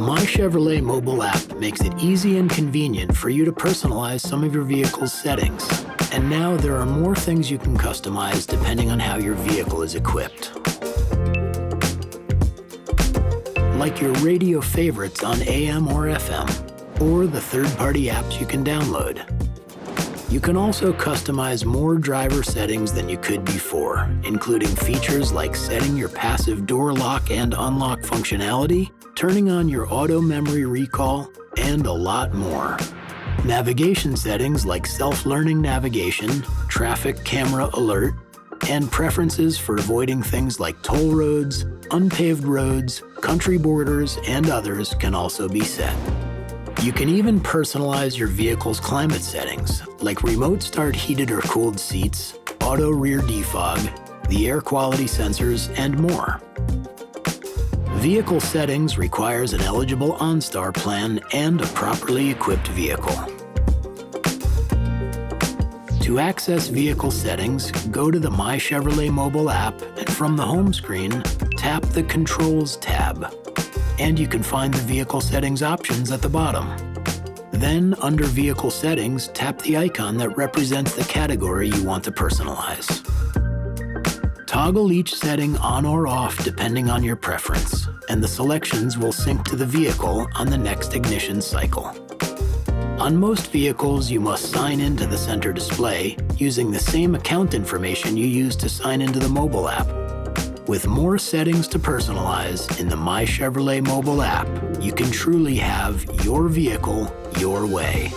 The MyChevrolet mobile app makes it easy and convenient for you to personalize some of your vehicle's settings. And now there are more things you can customize depending on how your vehicle is equipped. Like your radio favorites on AM or FM, or the third-party apps you can download. You can also customize more driver settings than you could before, including features like setting your passive door lock and unlock functionality, turning on your auto memory recall, and a lot more. Navigation settings like self-learning navigation, traffic camera alert, and preferences for avoiding things like toll roads, unpaved roads, country borders, and others can also be set. You can even personalize your vehicle's climate settings, like remote start heated or cooled seats, auto rear defog, the air quality sensors, and more. Vehicle settings requires an eligible OnStar plan and a properly equipped vehicle. To access vehicle settings, go to the MyChevrolet mobile app and from the home screen, tap the Controls tab. And you can find the vehicle settings options at the bottom. Then, under Vehicle Settings, tap the icon that represents the category you want to personalize. Toggle each setting on or off depending on your preference, and the selections will sync to the vehicle on the next ignition cycle. On most vehicles, you must sign into the center display using the same account information you use to sign into the mobile app. With more settings to personalize in the MyChevrolet mobile app, you can truly have your vehicle your way.